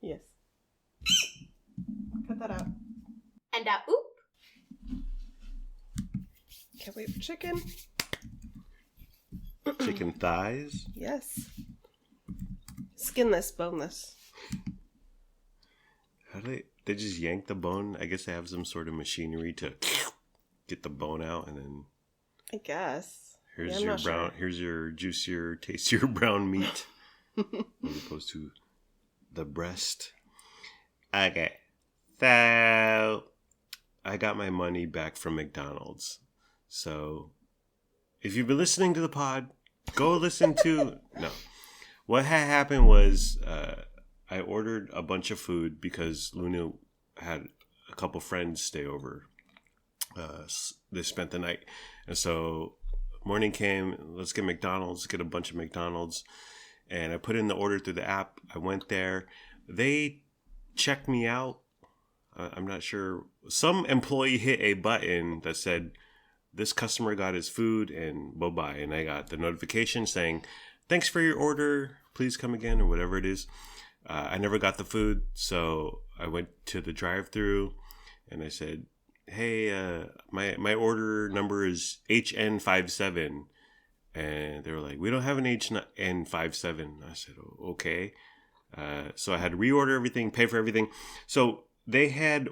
Yes. Cut that out. And oop. Can't wait for chicken. Chicken thighs? Yes. Skinless, boneless. How do they just yank the bone? I guess they have some sort of machinery to get the bone out, and then I guess. here's Yeah, your brown. Sure. Here's your juicier, tastier brown meat, as opposed to the breast. Okay, so I got my money back from McDonald's. So if you've been listening to the pod, go listen to no. What had happened was I ordered a bunch of food because Luna had a couple friends stay over. They spent the night. And so morning came, let's get McDonald's, get a bunch of McDonald's. And I put in the order through the app. I went there. They checked me out. I'm not sure. Some employee hit a button that said, this customer got his food and bye-bye. And I got the notification saying, thanks for your order. Please come again, or whatever it is. I never got the food, so I went to the drive-thru and I said, hey, my order number is HN57. And they were like, we don't have an HN57. I said, oh, okay. So I had to reorder everything, pay for everything. So they had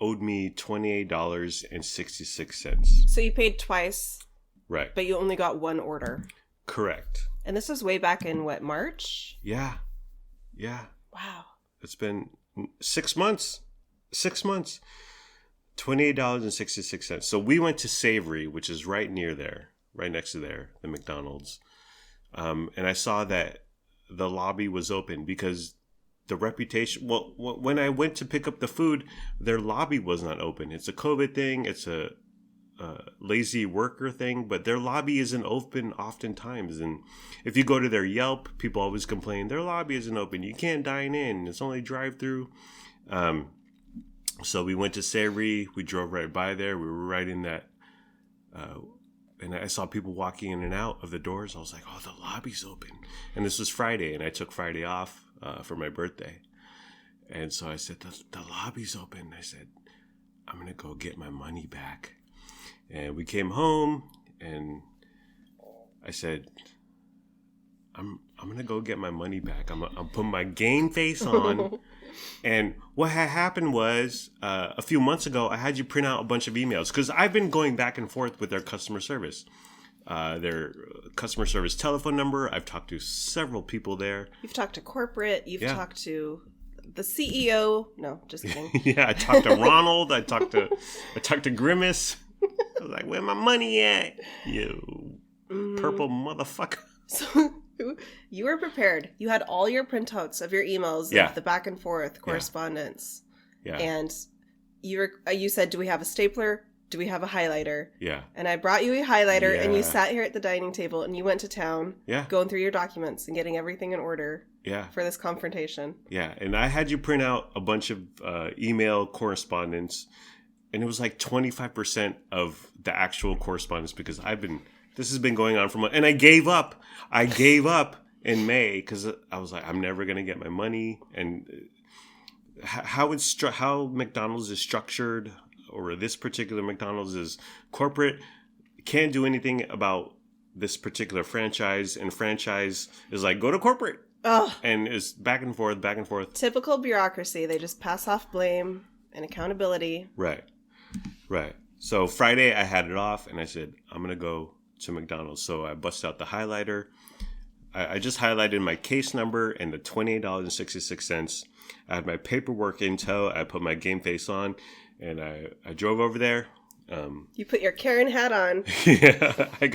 owed me $28.66. So you paid twice, Right. but you only got one order. Correct. And this was way back in what, March? Yeah. Yeah. Wow. It's been 6 months. 6 months. $28.66. So we went to Savory, which is right near there, right next to there, the McDonald's. And I saw that the lobby was open because the reputation, well, when I went to pick up the food, their lobby was not open. It's a COVID thing. It's a lazy worker thing, but their lobby isn't open oftentimes. And if you go to their Yelp, people always complain their lobby isn't open. You can't dine in. It's only drive-through. So we went to Savory. We drove right by there. We were right in that. And I saw people walking in and out of the doors. I was like, oh, the lobby's open. And this was Friday, and I took Friday off for my birthday. And so I said, the lobby's open. I said, I'm going to go get my money back. And we came home, and I said, I'm going to go get my money back. I'm putting my game face on. And what had happened was a few months ago, I had you print out a bunch of emails because I've been going back and forth with their customer service. Their customer service telephone number. I've talked to several people there. You've talked to corporate. You've talked to the CEO. No, just kidding. Yeah, I talked to Ronald. I talked to Grimace. I was like, where my money at? You purple motherfucker. So you were prepared. You had all your printouts of your emails, of the back and forth correspondence. Yeah. And you said, do we have a stapler? Do we have a highlighter? Yeah. And I brought you a highlighter, and you sat here at the dining table, and you went to town, going through your documents and getting everything in order for this confrontation. Yeah, and I had you print out a bunch of email correspondence, and it was like 25% of the actual correspondence because this has been going on for months. And I gave up. In May because I was like, I'm never going to get my money. And how McDonald's is structured, or this particular McDonald's is corporate, can't do anything about this particular franchise. And franchise is like, go to corporate. Ugh. And it's back and forth. Typical bureaucracy. They just pass off blame and accountability. Right. So Friday I had it off and I said, I'm going to go to McDonald's. So I busted out the highlighter. I just highlighted my case number and the $28.66. I had my paperwork in tow. I put my game face on and I drove over there. You put your Karen hat on. Yeah, I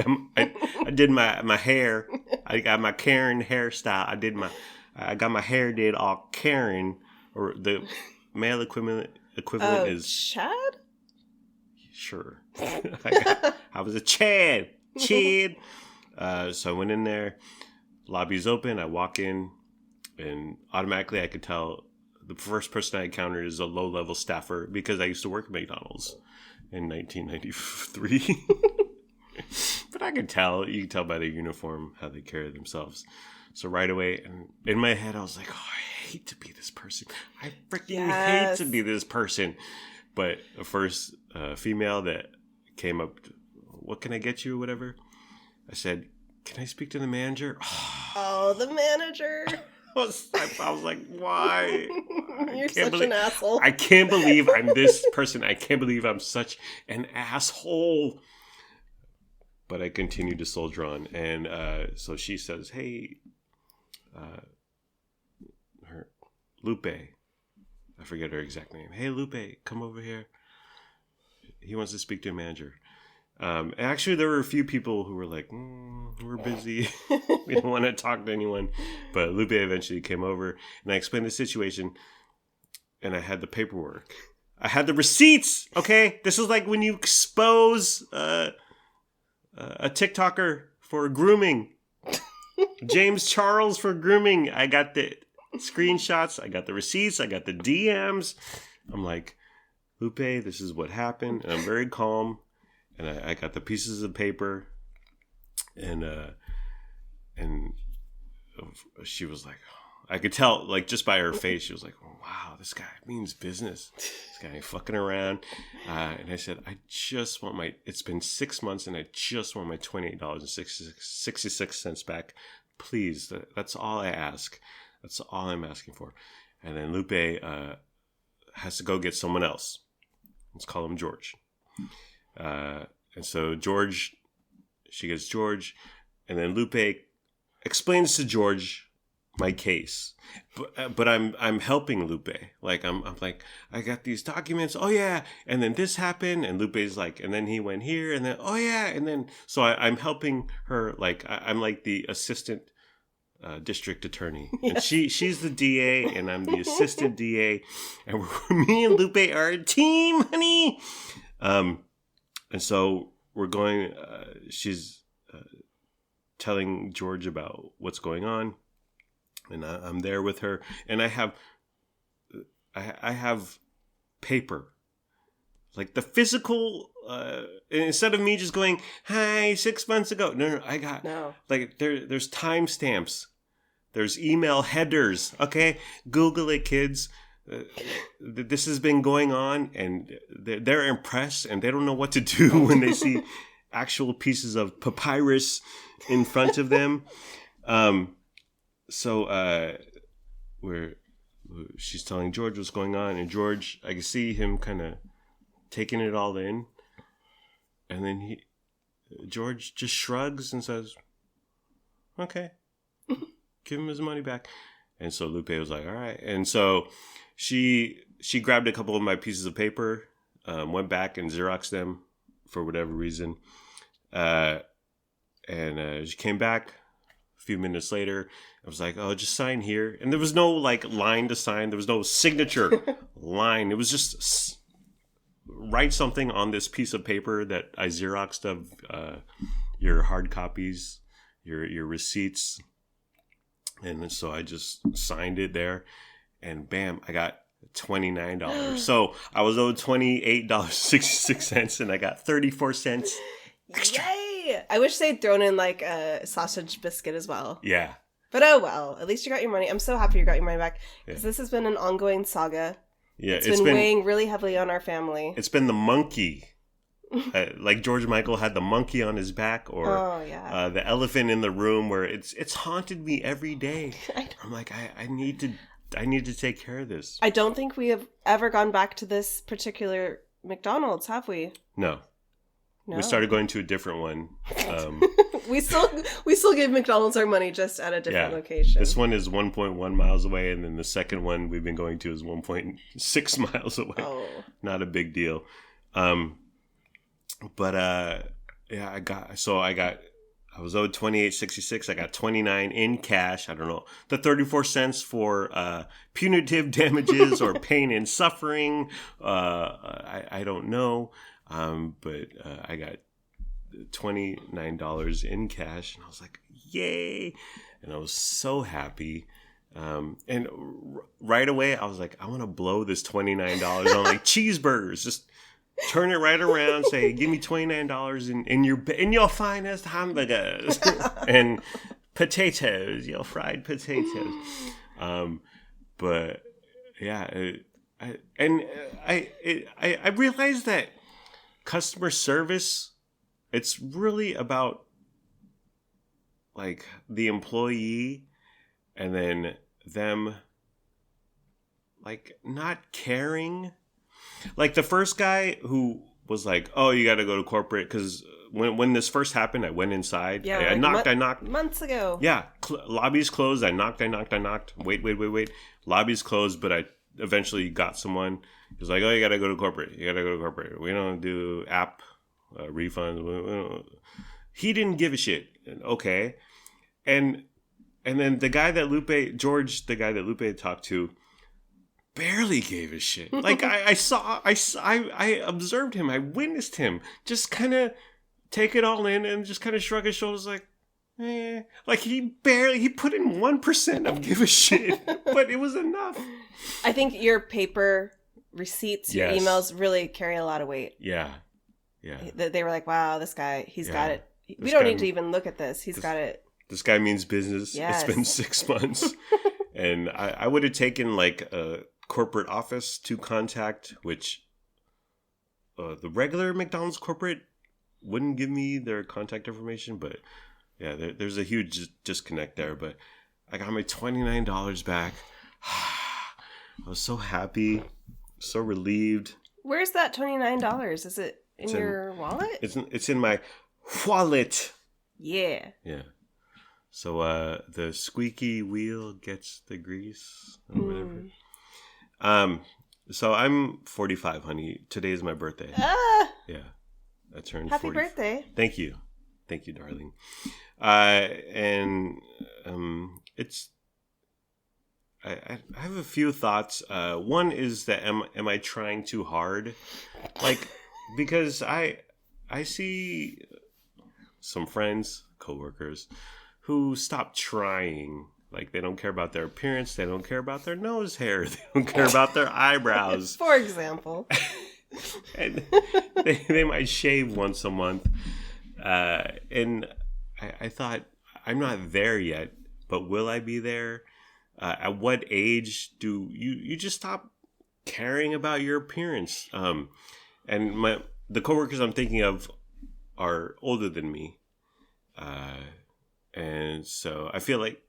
did my hair. I got my Karen hairstyle. I got my hair did all Karen, or the male equivalent is Chad. Sure. I was a Chad. So I went in there. Lobby's open. I walk in, and automatically I could tell the first person I encountered is a low-level staffer because I used to work at McDonald's in 1993. But I could tell. You can tell by their uniform how they carry themselves. So right away, and in my head, I was like, oh, I hate to be this person. I freaking hate to be this person. But the first female that came up, what can I get you or whatever? I said, can I speak to the manager? Oh, the manager. I was like, why? You're such an asshole. I can't believe I'm this person. I can't believe I'm such an asshole. But I continued to soldier on. And so she says, hey, Lupe. I forget her exact name. Hey, Lupe, come over here. He wants to speak to a manager. Actually, there were a few people who were like, we're busy. We don't want to talk to anyone. But Lupe eventually came over, and I explained the situation, and I had the paperwork. I had the receipts, okay? This is like when you expose a TikToker for grooming. James Charles for grooming. I got the screenshots. I got the receipts. I got the DMs. I'm like, Lupe, this is what happened. And I'm very calm. And I got the pieces of paper, and she was like, I could tell, like, just by her face, she was like, oh, wow, this guy means business. This guy ain't fucking around. And I said, I just want it's been 6 months, and I just want my $28.66 back. Please, that's all I ask. That's all I'm asking for. And then Lupe has to go get someone else. Let's call him George. And so she gets George, and then Lupe explains to George my case, but I'm helping Lupe. Like I'm like, I got these documents. Oh yeah, and then this happened, and Lupe's like, and then he went here, and then oh yeah, and then so I'm helping her. Like I'm like the assistant district attorney, and she's the DA, and I'm the assistant DA, and me and Lupe are a team, honey. And so we're going, she's telling George about what's going on. And I'm there with her. And I have paper. Like the physical, instead of me just going, hi, 6 months ago. No, I got, like there's timestamps. There's email headers. Okay, Google it, kids. This has been going on, and they're impressed, and they don't know what to do when they see actual pieces of papyrus in front of them. So she's telling George what's going on, and George, I can see him kind of taking it all in, and then George just shrugs and says, "Okay, give him his money back." And so Lupe was like, "All right," and so. She grabbed a couple of my pieces of paper, went back and Xeroxed them for whatever reason. And she came back a few minutes later. I was like, oh, just sign here. And there was no like line to sign. There was no signature line. It was just write something on this piece of paper that I Xeroxed of your hard copies, your receipts. And so I just signed it there. And bam, I got $29. So I was owed $28.66, and I got 34 cents extra. Yay! I wish they'd thrown in like a sausage biscuit as well. Yeah. But oh well, at least you got your money. I'm so happy you got your money back, because this has been an ongoing saga. Yeah, it's been weighing really heavily on our family. It's been the monkey. Like George Michael had the monkey on his back, or the elephant in the room, where it's haunted me every day. I'm like, I need to take care of this. I don't think we have ever gone back to this particular McDonald's, have we? No. We started going to a different one. We still give McDonald's our money, just at a different location. This one is 1.1 miles away, and then the second one we've been going to is 1.6 miles away. Oh. Not a big deal. But I was owed $28.66. I got $29 in cash. I don't know, the 34 cents for punitive damages or pain and suffering. I don't know. But I got $29 in cash, and I was like, yay! And I was so happy. And right away, I was like, I want to blow this $29 on like cheeseburgers. Just turn it right around, say, give me $29 in your finest hamburgers and potatoes, your fried potatoes. But yeah, I realized that customer service, it's really about like the employee and then them like not caring. Like the first guy who was like, "Oh, you got to go to corporate," because when this first happened, I went inside. Yeah, I knocked months ago. Yeah, lobby's closed. I knocked. Wait. Lobby's closed, but I eventually got someone. He was like, "Oh, you got to go to corporate. We don't do app refunds." He didn't give a shit. Okay, and then the guy that Lupe talked to barely gave a shit. Like I observed him. I witnessed him just kind of take it all in and just kind of shrug his shoulders like, eh. Like he put in 1% of give a shit, but it was enough. I think your paper receipts, your emails really carry a lot of weight. Yeah. They were like, wow, this guy, he's got it. We don't need to even look at this. He's got it. This guy means business. Yes. It's been 6 months. And I would have taken like a corporate office to contact, which the regular McDonald's corporate wouldn't give me their contact information. But yeah, there's a huge disconnect there. But I got my $29 back. I was so happy, so relieved. Where's that $29? Is it in your wallet? It's in my wallet. Yeah. Yeah. So the squeaky wheel gets the grease or whatever. So I'm 45, honey. Today is my birthday. Yeah. I turned 40. Happy birthday. Thank you, darling. And it's I have a few thoughts. One is that am I trying too hard? Like, because I see some friends, coworkers, who stop trying. Like, they don't care about their appearance. They don't care about their nose hair. They don't care about their eyebrows. For example. And they might shave once a month. And I thought, I'm not there yet, but will I be there? At what age do you just stop caring about your appearance? And the coworkers I'm thinking of are older than me. And so I feel like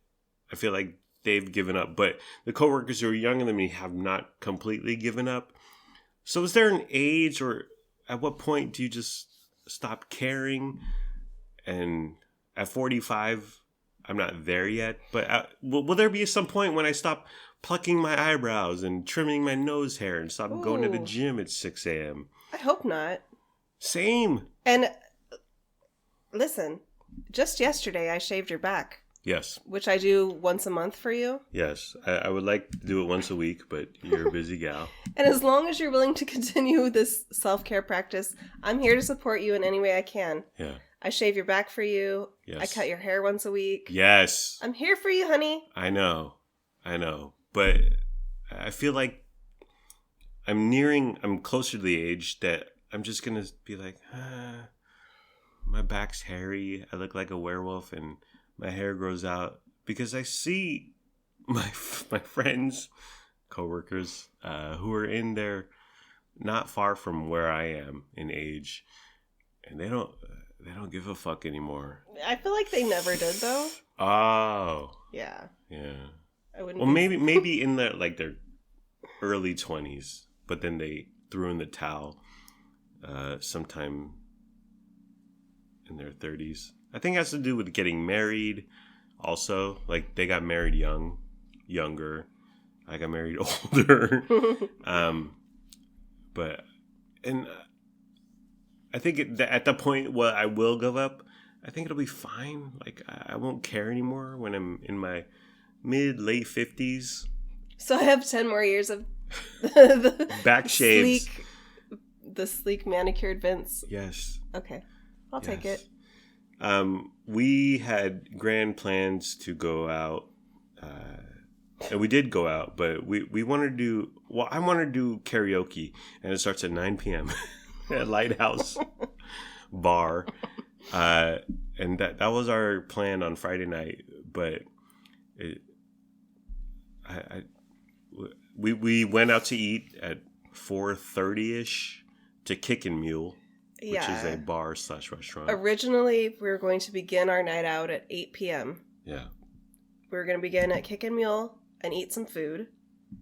they've given up, but the coworkers who are younger than me have not completely given up. So is there an age, or at what point do you just stop caring? And at 45, I'm not there yet, but will there be some point when I stop plucking my eyebrows and trimming my nose hair and stop going to the gym at 6 a.m.? I hope not. Same. And listen, just yesterday I shaved your back. Yes. Which I do once a month for you. Yes. I would like to do it once a week, but you're a busy gal. And as long as you're willing to continue this self-care practice, I'm here to support you in any way I can. Yeah. I shave your back for you. Yes. I cut your hair once a week. Yes. I'm here for you, honey. I know. But I feel like I'm closer to the age that I'm just going to be like, my back's hairy. I look like a werewolf and my hair grows out, because I see my friends, coworkers, who are in there not far from where I am in age, and they don't give a fuck anymore. I feel like they never did, though. Oh. Yeah. I wouldn't. Well, maybe in their early 20s, but then they threw in the towel sometime in their 30s. I think it has to do with getting married also. Like, they got married younger. I got married older. But I think at the point where I will give up, I think it'll be fine. Like, I won't care anymore when I'm in my late 50s. So I have 10 more years of the back shaves. The sleek manicured Vince. Yes. Okay. I'll take it. We had grand plans to go out, and we did go out, but we wanted to do, I wanted to do karaoke, and it starts at 9 p.m. at Lighthouse Bar, and that was our plan on Friday night, but we went out to eat at 4:30ish to Kickin' Mule, which is a bar / restaurant. Originally, we were going to begin our night out at 8 p.m. Yeah. We were going to begin at Kickin' Mule and eat some food.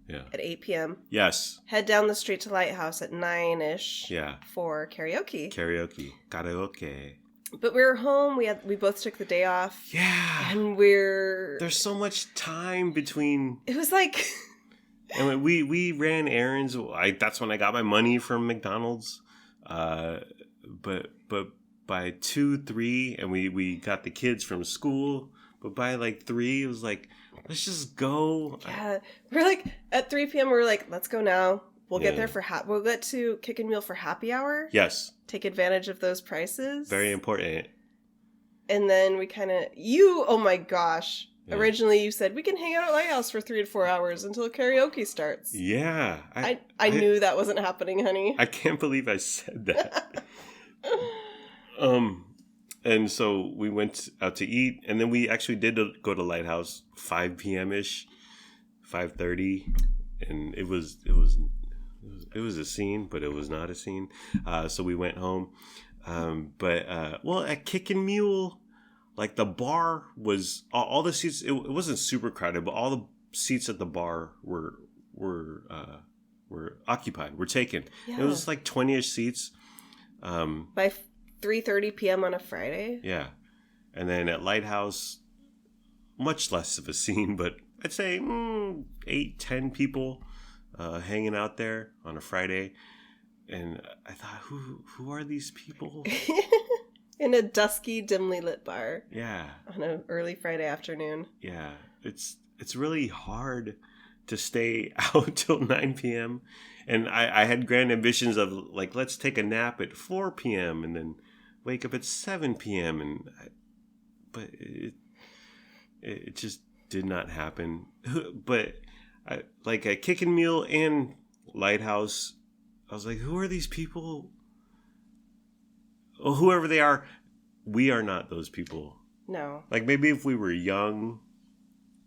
Yeah. At 8 p.m. Yes. Head down the street to Lighthouse at 9-ish. Yeah. For karaoke. Karaoke. But we were home. We both took the day off. Yeah. And there's so much time between. It was like. And we ran errands. That's when I got my money from McDonald's. But by 2, 3, and we got the kids from school. But by like 3, it was like, let's just go. Yeah, we're like at 3 p.m. We're like, let's go now. We'll get there for we'll get to Kickin' Mule for happy hour. Yes. Take advantage of those prices. Very important. And then we kind of oh my gosh. Yeah. Originally you said we can hang out at Lighthouse for 3 to 4 hours until karaoke starts. Yeah. I knew that wasn't happening, honey. I can't believe I said that. And so we went out to eat, and then we actually did go to Lighthouse 5 p.m.-ish, 5:30, and it was a scene, but it was not a scene. So we went home. But at Kickin' Mule, like the bar was all the seats. It wasn't super crowded, but all the seats at the bar were occupied, were taken. Yeah. It was like 20-ish seats. By 3:30 p.m. on a Friday. Yeah. And then at Lighthouse, much less of a scene, but I'd say 8, 10 people hanging out there on a Friday. And I thought, who are these people? In a dusky, dimly lit bar. Yeah. On an early Friday afternoon. Yeah. It's really hard to stay out till 9 p.m. And I had grand ambitions of, like, let's take a nap at 4 p.m. and then wake up at 7 p.m. But it just did not happen. But like at Kickin' Mule and Lighthouse, I was like, who are these people? Well, whoever they are, we are not those people. No. Like maybe if we were young,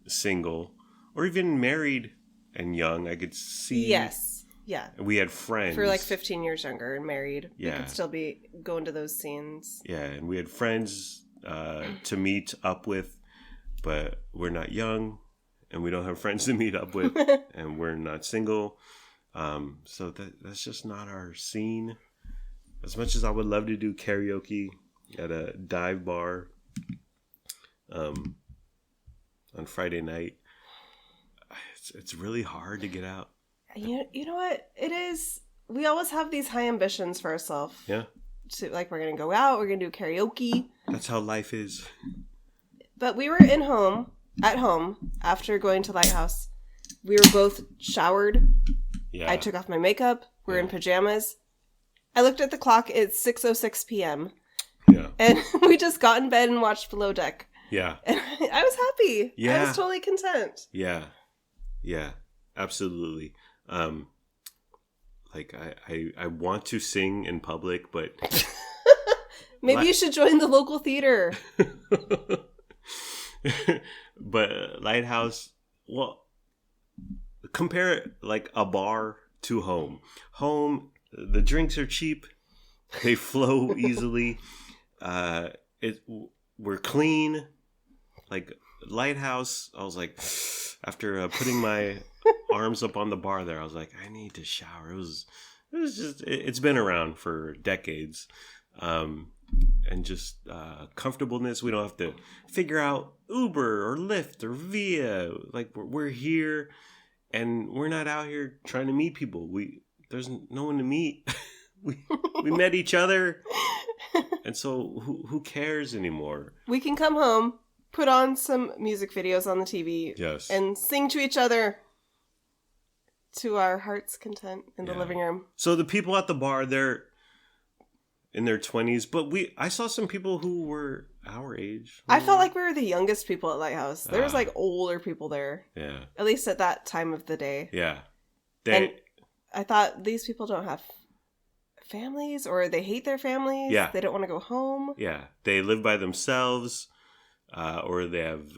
single, or even married and young, I could see. Yes. Yeah. We had friends. If we're like 15 years younger and married, yeah. We could still be going to those scenes. Yeah, and we had friends to meet up with, but we're not young, and we don't have friends to meet up with, and we're not single. So that's just not our scene. As much as I would love to do karaoke at a dive bar on Friday night, it's really hard to get out. You know what? It is. We always have these high ambitions for ourselves. Yeah. So, like, we're going to go out. We're going to do karaoke. That's how life is. But we were at home, after going to Lighthouse. We were both showered. Yeah. I took off my makeup. We're in pajamas. I looked at the clock. It's 6:06 p.m. Yeah. And we just got in bed and watched Below Deck. Yeah. And I was happy. Yeah. I was totally content. Yeah. Yeah. Absolutely. Like I want to sing in public, but maybe you should join the local theater. But Lighthouse, well, compare like a bar to home. Home, the drinks are cheap, they flow easily. We're clean. Like Lighthouse, I was like, after putting my arms up on the bar there, I was like, I need to shower. It was just, it's been around for decades. And just comfortableness. We don't have to figure out Uber or Lyft or Via. Like we're here, and we're not out here trying to meet people. There's no one to meet. we met each other, and so who cares anymore? We can come home, put on some music videos on the TV, yes, and sing to each other to our heart's content in the living room. So the people at the bar, they're in their 20s, but I saw some people who were our age. I felt like we were the youngest people at Lighthouse. There was like older people there. Yeah. At least at that time of the day. Yeah. And I thought these people don't have families, or they hate their families. Yeah. They don't want to go home. Yeah. They live by themselves, or they have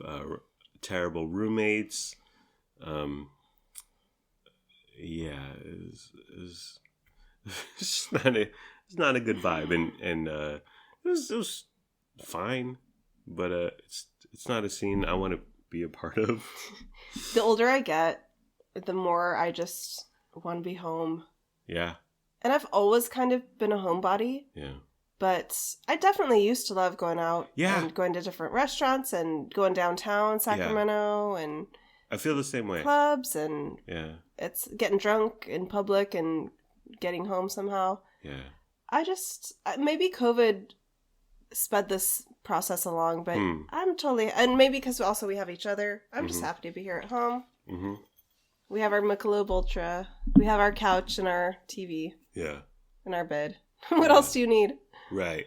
terrible roommates. yeah, it's it's not a good vibe, and it was fine, but it's not a scene I want to be a part of. The older I get, the more I just want to be home. Yeah. And I've always kind of been a homebody. Yeah. But I definitely used to love going out and going to different restaurants and going downtown Sacramento and I feel the same way. Clubs and it's getting drunk in public and getting home somehow. Yeah. I just maybe COVID sped this process along, but I'm totally, and maybe because also we have each other. I'm just happy to be here at home. Mm-hmm. We have our Michelob Ultra. We have our couch and our TV. Yeah. And our bed. What else do you need? Right.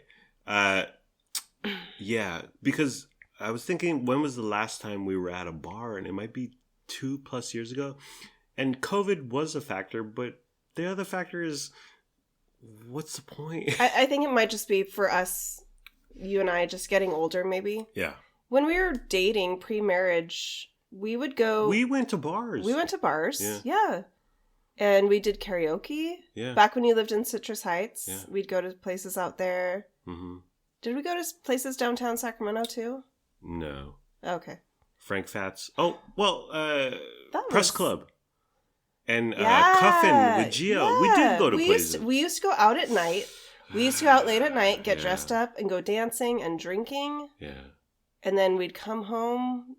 Yeah, because I was thinking, when was the last time we were at a bar? And it might be 2+ years ago. And COVID was a factor, but the other factor is, what's the point? I think it might just be for us, you and I, just getting older, maybe. Yeah. When we were dating pre-marriage, we would go... We went to bars. Yeah. And we did karaoke. Yeah. Back when you lived in Citrus Heights, we'd go to places out there. Mm-hmm. Did we go to places downtown Sacramento too? No. Okay. Frank Fats. Oh, well, Press Club. And Cuffin with Gio. Yeah. We did go to places. We used to go out at night. We used to go out late at night, get dressed up, and go dancing and drinking. Yeah. And then we'd come home,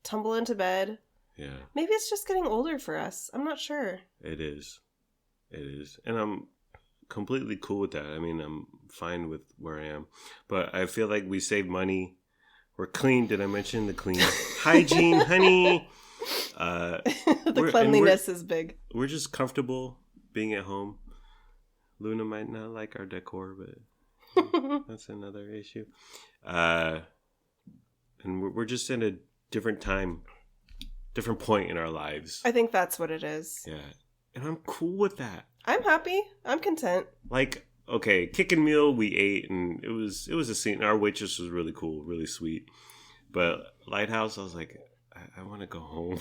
tumble into bed. Yeah. Maybe it's just getting older for us. I'm not sure. It is. And I'm completely cool with that. I mean, I'm fine with where I am. But I feel like we save money. We're clean. Did I mention the clean? Hygiene, honey. The cleanliness is big. We're just comfortable being at home. Luna might not like our decor, but that's another issue. And we're just in a different time. Different point in our lives. I think that's what it is. Yeah. And I'm cool with that. I'm happy. I'm content. Like, okay, Kickin' Meal we ate and it was a scene. Our waitress was really cool, really sweet. But Lighthouse, I was like, I want to go home.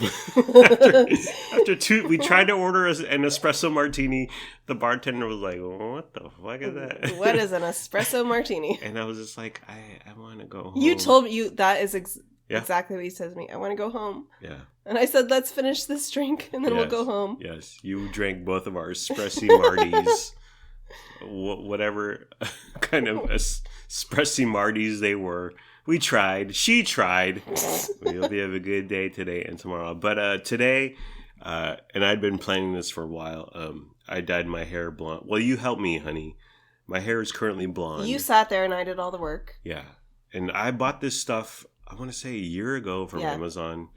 after two, we tried to order an espresso martini. The bartender was like, what the fuck is that? What is an espresso martini? And I was just like, I want to go home. You told me that is exactly what you said to me. I want to go home. Yeah. And I said, let's finish this drink and then we'll go home. Yes. You drank both of our espresso martis. Whatever kind of espresso martis they were. We tried. She tried. We hope you have a good day today and tomorrow. But today, and I'd been planning this for a while, I dyed my hair blonde. Well, you helped me, honey. My hair is currently blonde. You sat there and I did all the work. Yeah. And I bought this stuff, I want to say a year ago from Amazon.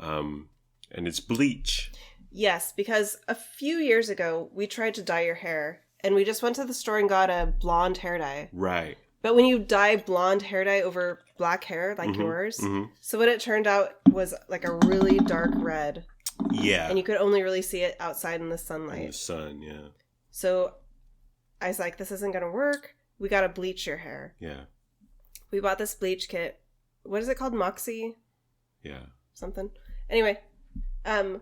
And it's bleach. Yes, because a few years ago, we tried to dye your hair. And we just went to the store and got a blonde hair dye. Right. But when you dye blonde hair dye over black hair, like yours, so what it turned out was like a really dark red. Yeah. And you could only really see it outside in the sunlight. In the sun, yeah. So I was like, this isn't going to work. We got to bleach your hair. Yeah. We bought this bleach kit. What is it called? Moxie? Yeah. Something. Anyway, and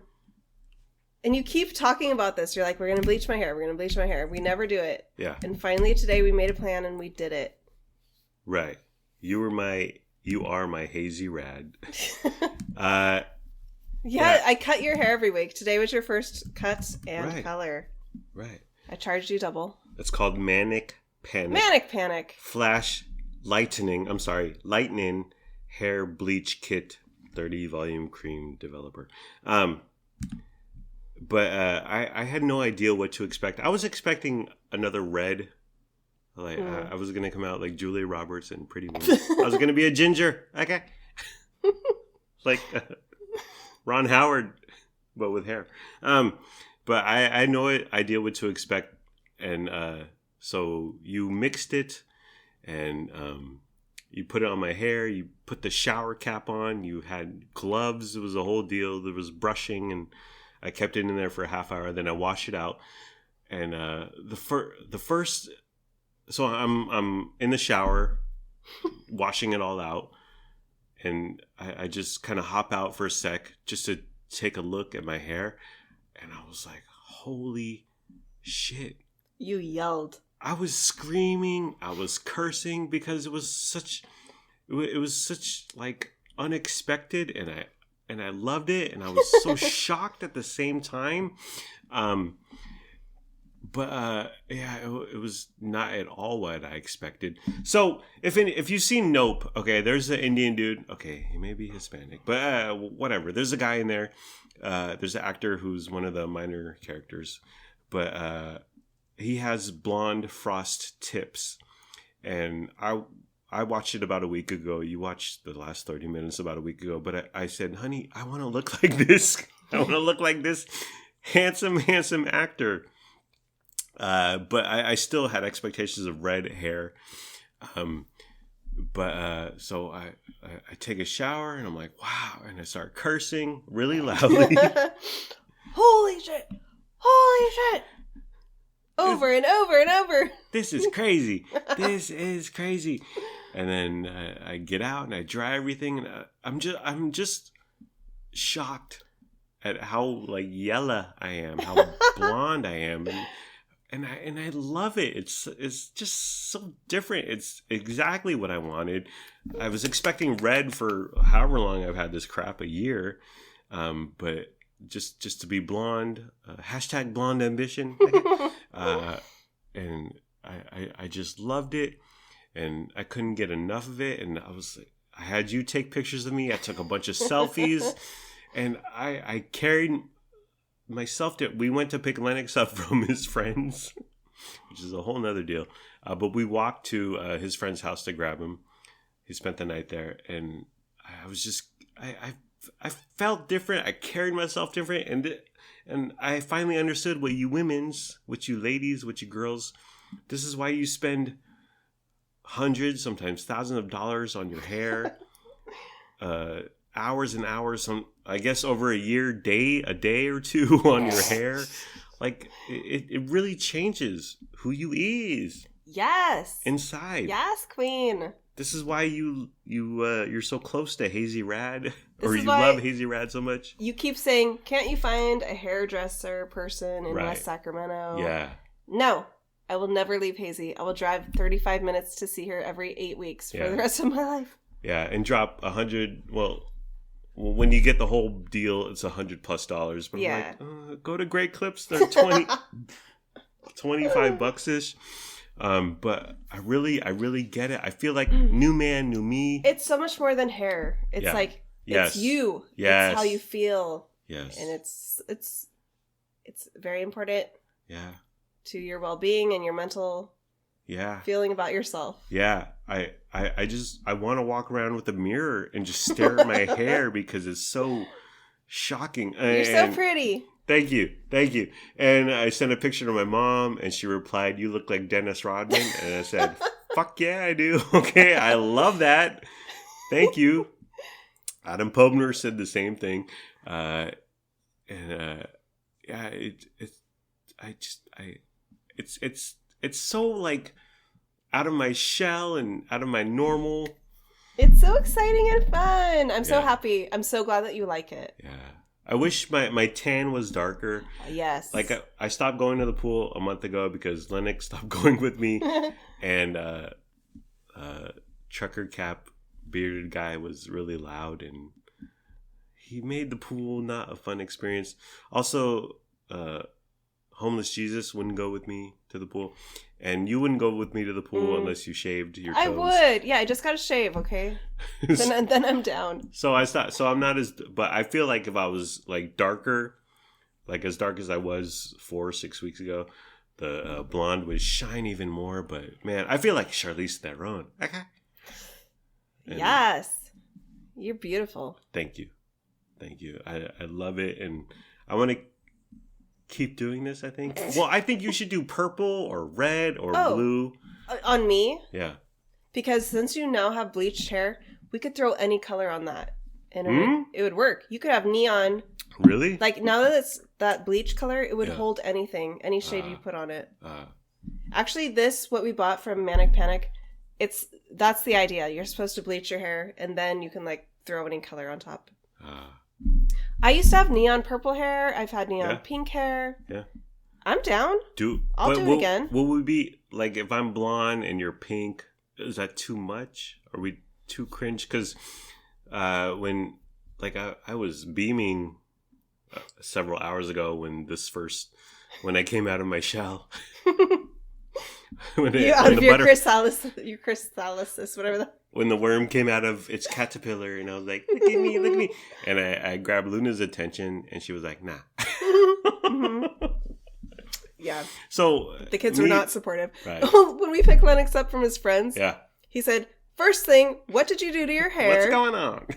you keep talking about this. You're like, we're going to bleach my hair. We're going to bleach my hair. We never do it. Yeah. And finally today we made a plan and we did it. Right. You are my hazy rad. Yeah, I cut your hair every week. Today was your first cut and color. Right. I charged you double. It's called Manic Panic. Manic Panic. Lightning hair bleach kit, 30 volume cream developer. But I had no idea what to expect. I was expecting another red. Like I was gonna come out like Julia Roberts and Pretty Woman. I was gonna be a ginger. Okay. Like Ron Howard, but with hair. But I had no idea what to expect, and so you mixed it, and you put it on my hair. You put the shower cap on. You had gloves. It was a whole deal. There was brushing, and I kept it in there for a half hour. Then I washed it out, and the first. So I'm in the shower, washing it all out, and I just kind of hop out for a sec just to take a look at my hair, and I was like, holy shit. You yelled. I was screaming. I was cursing because it was such like unexpected, and I loved it, and I was so shocked at the same time. But it was not at all what I expected. So if you've seen Nope, okay, there's an Indian dude. Okay, he may be Hispanic, but whatever. There's a guy in there. There's an actor who's one of the minor characters, but he has blonde frost tips, and I watched it about a week ago. You watched the last 30 minutes about a week ago, but I said, honey, I want to look like this. I want to look like this handsome actor. But I still had expectations of red hair. So I take a shower and I'm like, wow. And I start cursing really loudly. Holy shit. Holy shit. Over and over and over. This is crazy. This is crazy. And then I get out and I dry everything. And I'm just shocked at how like yellow I am, how blonde I am. And I love it. It's just so different. It's exactly what I wanted. I was expecting red for however long I've had this crap, a year. But just to be blonde, hashtag blonde ambition. And I just loved it, and I couldn't get enough of it. And I had you take pictures of me. I took a bunch of selfies, and I carried myself we went to pick Lennox up from his friends, which is a whole nother deal. But we walked to his friend's house to grab him. He spent the night there, and I was just I felt different. I carried myself different, and I finally understood what you ladies, what you girls, this is why you spend hundreds, sometimes thousands of dollars on your hair, hours and hours on, I guess, over a year, a day or two on your hair. Like it really changes who you is. Yes. Inside. Yes, queen. This is why you're so close to Hazy Rad, or you love Hazy Rad so much. You keep saying, can't you find a hairdresser person in West Sacramento? Yeah. No, I will never leave Hazy. I will drive 35 minutes to see her every 8 weeks for the rest of my life. Yeah, and drop $100. Well, when you get the whole deal, it's $100+. But I'm like, go to Great Clips. They're $25-ish. But I really get it. I feel like new man, new me. It's so much more than hair. It's like it's you. Yes. It's how you feel. Yes. And it's very important. Yeah. To your well-being and your mental feeling about yourself. Yeah. I want to walk around with a mirror and just stare at my hair because it's so shocking. You're so pretty. Thank you. And I sent a picture to my mom, and she replied, "You look like Dennis Rodman." And I said, "Fuck yeah, I do." Okay, I love that. Thank you. Adam Pobner said the same thing. It's so like out of my shell and out of my normal. It's so exciting and fun. I'm so happy. I'm so glad that you like it. Yeah. I wish my tan was darker. Yes. Like I stopped going to the pool a month ago because Lennox stopped going with me, and trucker cap bearded guy was really loud, and he made the pool not a fun experience. Also, homeless Jesus wouldn't go with me to the pool, and you wouldn't go with me to the pool unless you shaved your toes. I would. Yeah, I just gotta shave, okay? then I'm down. So I stopped. So I'm not as. But I feel like if I was like darker, like as dark as I was 4 or 6 weeks ago, the blonde would shine even more. But man, I feel like Charlize Theron. Okay. Yes, you're beautiful. Thank you. I love it, and I want to keep doing this, I think. Well, I think you should do purple or red or blue. On me? Yeah. Because since you now have bleached hair, we could throw any color on that. And it would work. You could have neon. Really? Like, now that it's that bleach color, it would hold anything, any shade you put on it. Actually, what we bought from Manic Panic, that's the idea. You're supposed to bleach your hair, and then you can, like, throw any color on top. I used to have neon purple hair. I've had neon Yeah. pink hair. Yeah. I'm down. I'll do it again. What would be like if I'm blonde and you're pink? Is that too much? Are we too cringe? Because when like I was beaming several hours ago when I came out of my shell. Your chrysalis, whatever that. When the worm came out of its caterpillar, and I was like, look at me. And I grabbed Luna's attention, and she was like, nah. Mm-hmm. Yeah. So the kids were not supportive. Right. When we picked Lennox up from his friends, yeah, he said, first thing, what did you do to your hair? What's going on?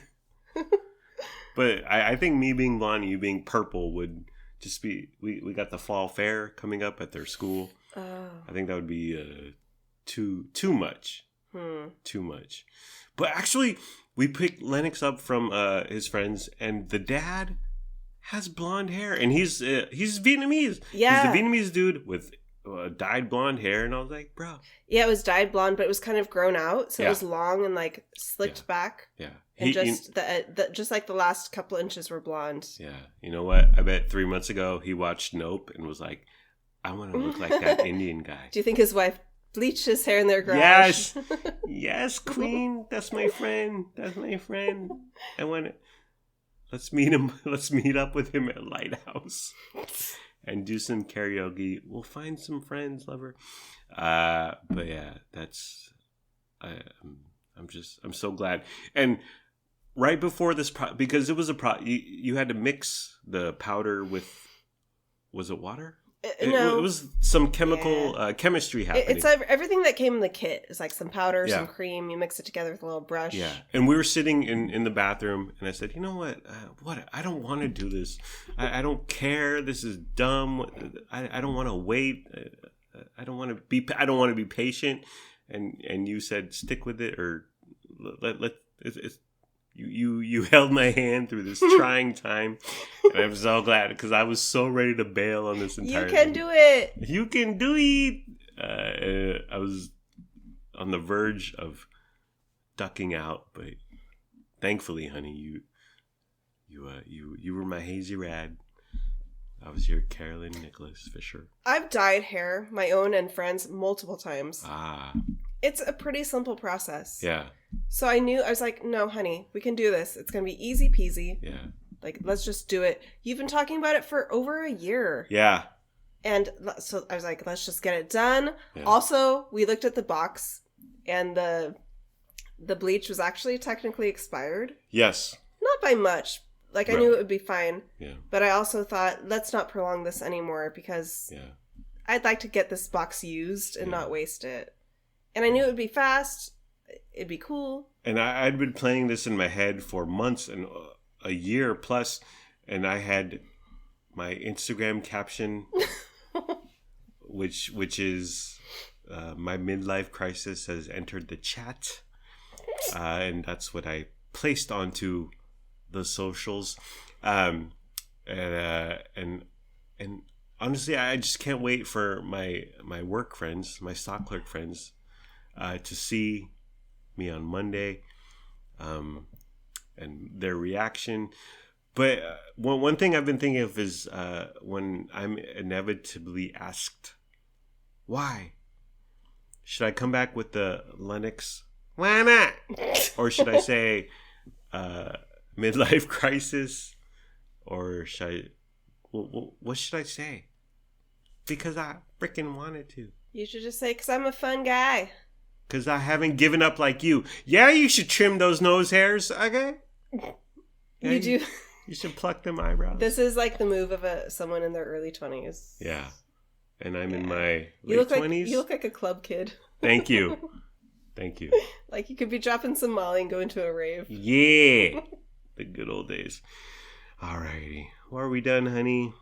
But I think me being blonde and you being purple would just be, we got the fall fair coming up at their school. Oh. I think that would be too much. Too much. But actually, we picked Lennox up from his friends, and the dad has blonde hair, and he's Vietnamese. Yeah, he's a Vietnamese dude with dyed blonde hair, and I was like, bro. Yeah, it was dyed blonde, but it was kind of grown out, so it was long and like slicked back. Yeah, and just like the last couple inches were blonde. Yeah, you know what? I bet 3 months ago he watched Nope and was like, I want to look like that Indian guy. Do you think his wife bleached his hair in their garage? Yes, yes, Queen. That's my friend. I want to. Let's meet him. Let's meet up with him at Lighthouse and do some karaoke. We'll find some friends, lover. But yeah, that's. I'm so glad. And right before this, because it was you had to mix the powder with. Was it water? No, it was some chemical chemistry happening. It's everything that came in the kit. It's like some powder, some cream. You mix it together with a little brush. Yeah, and we were sitting in the bathroom, and I said, "You know what? I don't want to do this. I don't care. This is dumb. I don't want to wait. I don't want to be patient." And you said, "Stick with it," or let. You held my hand through this trying time, and I'm so glad because I was so ready to bail on this entire thing. You can do it. You can do it. I was on the verge of ducking out, but thankfully, honey, you were my hazy rad. I was your Carolyn Nicholas Fisher. I've dyed hair, my own and friends, multiple times. Ah. It's a pretty simple process. Yeah. So I was like, no, honey, we can do this. It's going to be easy peasy. Yeah. Like, let's just do it. You've been talking about it for over a year. Yeah. And so I was like, let's just get it done. Yeah. Also, we looked at the box, and the bleach was actually technically expired. Yes. Not by much. Like, I knew it would be fine. Yeah. But I also thought, let's not prolong this anymore because I'd like to get this box used and not waste it. And I knew it would be fast. It'd be cool. And I'd been playing this in my head for months and a year plus, and I had my Instagram caption, which is my midlife crisis has entered the chat, and that's what I placed onto the socials, and honestly, I just can't wait for my work friends, my stock clerk friends, to see me on Monday, and their reaction. But one thing I've been thinking of is when I'm inevitably asked, why? Should I come back with the Lennox? Why not? Or should I say midlife crisis? Or should I... what should I say? Because I freaking wanted to. You should just say, because I'm a fun guy. Because I haven't given up like you. Yeah, you should trim those nose hairs, okay? Yeah, you do. You should pluck them eyebrows. This is like the move of someone in their early 20s. Yeah. And I'm in my late 20s. You look like a club kid. Thank you. Thank you. Like you could be dropping some Molly and going to a rave. Yeah. The good old days. Alrighty. Well, are we done, honey?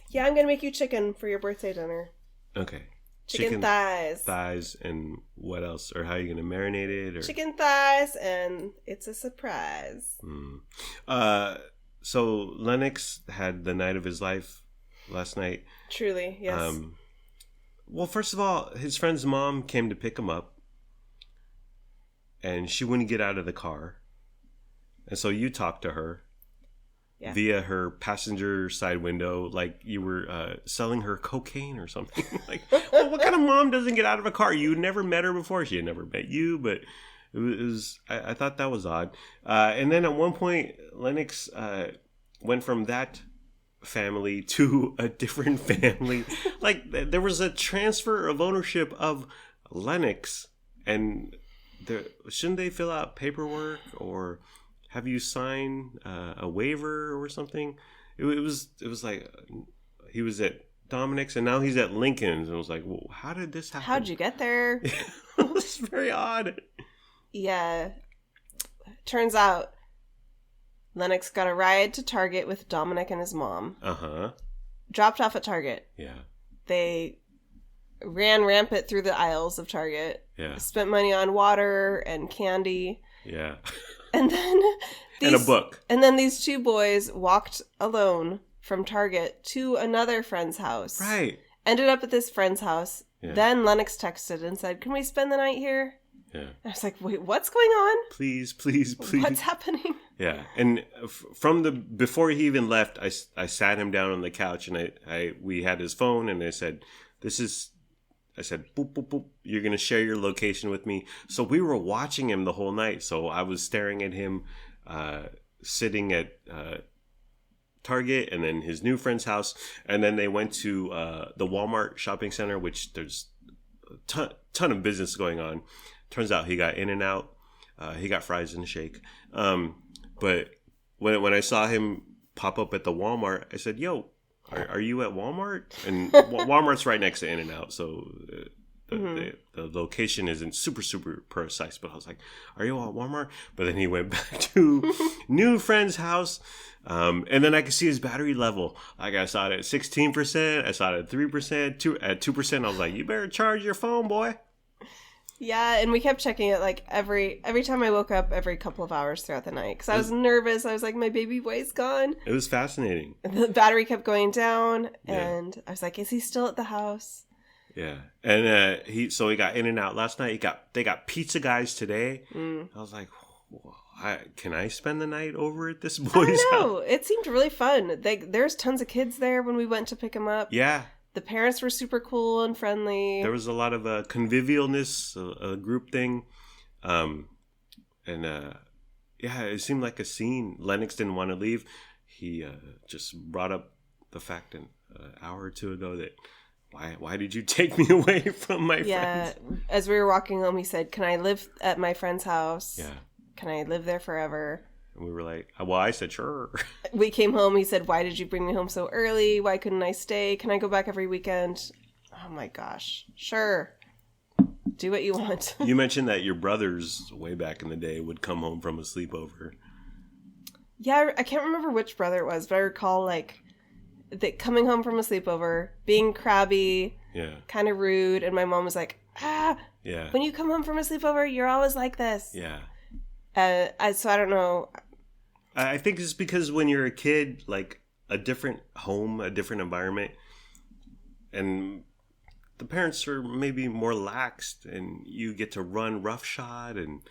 Yeah, I'm going to make you chicken for your birthday dinner. Okay. Chicken thighs. Thighs and what else? Or how are you going to marinate it? Or... Chicken thighs and it's a surprise. So Lennox had the night of his life last night. Truly, yes. Well, first of all, his friend's mom came to pick him up. And she wouldn't get out of the car. And so you talked to her. via her passenger side window, like you were selling her cocaine or something. Like, well, what kind of mom doesn't get out of a car? You never met her before. She had never met you, but it was I thought that was odd. And then at one point, Lennox went from that family to a different family. Like there was a transfer of ownership of Lennox, and shouldn't they fill out paperwork or have you sign a waiver or something? It was like he was at Dominic's and now he's at Lincoln's, and I was like, well, how did this happen? How'd you get there? It was very odd. Yeah. Turns out Lennox got a ride to Target with Dominic and his mom. Uh-huh. Dropped off at Target. Yeah. They ran rampant through the aisles of Target. Yeah. Spent money on water and candy. Yeah. And then and a book. And then these two boys walked alone from Target to another friend's house. Right. Ended up at this friend's house. Yeah. Then Lennox texted and said, "Can we spend the night here?" Yeah. And I was like, "Wait, what's going on? Please, please, please. What's happening?" Yeah. And before he even left, I sat him down on the couch and we had his phone, and I said, I said, boop, boop, boop, you're going to share your location with me. So we were watching him the whole night. So I was staring at him sitting at Target and then his new friend's house. And then they went to the Walmart shopping center, which there's a ton of business going on. Turns out he got In-N-Out. He got fries and a shake. But when I saw him pop up at the Walmart, I said, yo, are you at Walmart? And Walmart's right next to In-N-Out, so the location isn't super, super precise. But I was like, are you at Walmart? But then he went back to new friend's house, and then I could see his battery level. Like I saw it at 16%, I saw it at 3%, at 2%. I was like, you better charge your phone, boy. Yeah, and we kept checking it like every time I woke up, every couple of hours throughout the night. Because I was nervous. I was like, my baby boy's gone. It was fascinating. The battery kept going down, and I was like, is he still at the house? Yeah. And he got In-N-Out last night. They got Pizza Guys today. I was like, can I spend the night over at this boy's house? No, it seemed really fun. There's tons of kids there when we went to pick him up. Yeah. The parents were super cool and friendly. There was a lot of convivialness, a group thing. It seemed like a scene. Lennox didn't want to leave. He just brought up the fact an hour or two ago that, why did you take me away from my friends? Yeah, as we were walking home, he said, can I live at my friend's house? Yeah. Can I live there forever? And we were like, well, I said, sure. We came home. He said, why did you bring me home so early? Why couldn't I stay? Can I go back every weekend? Oh my gosh. Sure. Do what you want. You mentioned that your brothers way back in the day would come home from a sleepover. Yeah, I can't remember which brother it was, but I recall like coming home from a sleepover, being crabby, kind of rude, and my mom was like, when you come home from a sleepover, you're always like this. Yeah. So I don't know. I think it's because when you're a kid, like a different home, a different environment, and the parents are maybe more laxed, and you get to run roughshod, and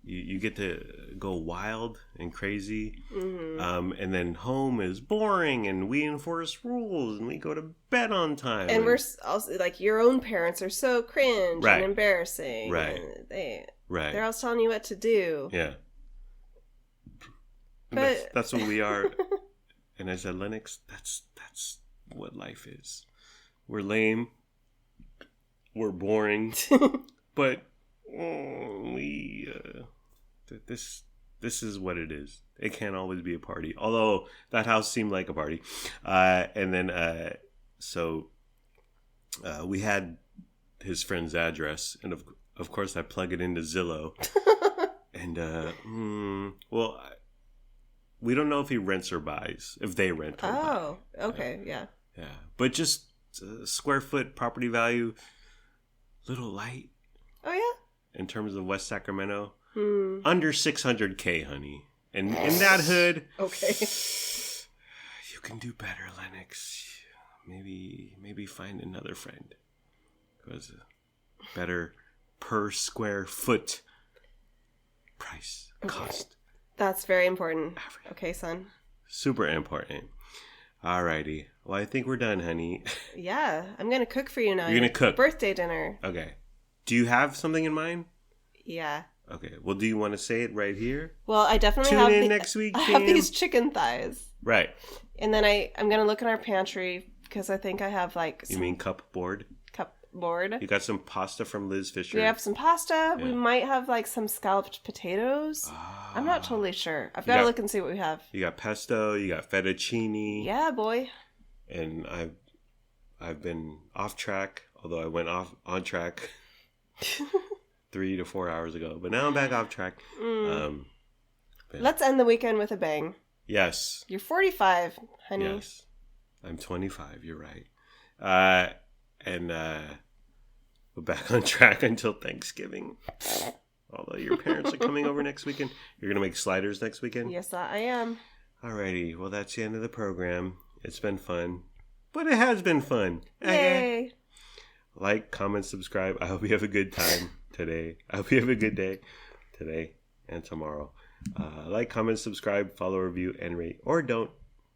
you get to go wild and crazy. Mm-hmm. And then home is boring, and we enforce rules, and we go to bed on time. And we're also like, your own parents are so cringe and embarrassing. Right. And Right. They're always telling you what to do. Yeah. But that's what we are. And I said, Lennox, that's what life is. We're lame. We're boring. But this is what it is. It can't always be a party. Although that house seemed like a party. And then we had his friend's address, and of course, I plug it into Zillow. And, we don't know if he rents or buys, if they rent or buy. Oh, okay, yeah. Yeah, but just square foot property value, little light. Oh, yeah? In terms of West Sacramento. Under $600K, honey. And in that hood, okay, you can do better, Lennox. Maybe find another friend who has a better per square foot price cost. That's very important. Okay, son. Super important. Alrighty. Well, I think we're done, honey. Yeah, I'm gonna cook for you now. You're gonna cook? Birthday dinner. Okay. Do you have something in mind? Yeah. Okay. Well, do you want to say it right here? Well, I definitely Tune have in next week, I have Cam. these chicken thighs. Right. And then I'm gonna look in our pantry because I think I have like You mean cupboard? Cupboard. You got some pasta from Liz Fisher. We have some pasta. Yeah. We might have like some scalloped potatoes. I'm not totally sure. I've got to look and see what we have. You got pesto. You got fettuccine. Yeah, boy. And I've been off track, although I went on track 3 to 4 hours ago. But now I'm back off track. Let's end the weekend with a bang. Yes. You're 45, honey. Yes. I'm 25. You're right. And we're back on track until Thanksgiving. Although your parents are coming over next weekend. You're going to make sliders next weekend? Yes, I am. Alrighty. Well, that's the end of the program. It's been fun. But it has been fun. Yay. Like, comment, subscribe. I hope you have a good time today. I hope you have a good day today and tomorrow. Like, comment, subscribe, follow, review, and rate. Or don't.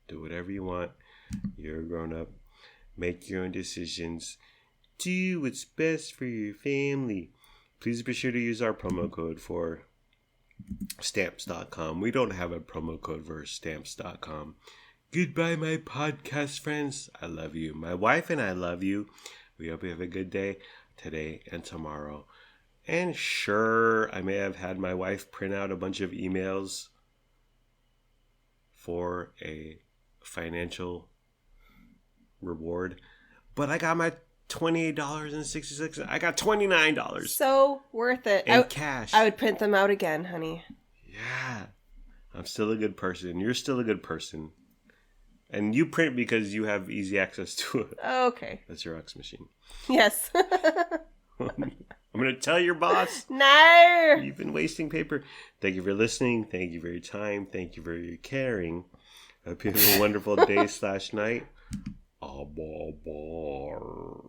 Do whatever you want. You're a grown-up. Make your own decisions. Do what's best for your family. Please be sure to use our promo code for Stamps.com. We don't have a promo code for Stamps.com. Goodbye, my podcast friends. I love you. My wife and I love you. We hope you have a good day today and tomorrow. And sure, I may have had my wife print out a bunch of emails for a financial reward, but I got my $28.66. I got $29. So worth it. In cash. I would print them out again, honey. Yeah. I'm still a good person. You're still a good person. And you print because you have easy access to it. Okay. That's your Xerox machine. Yes. I'm going to tell your boss. No. You've been wasting paper. Thank you for listening. Thank you for your time. Thank you for your caring. I hope you have a wonderful day /night.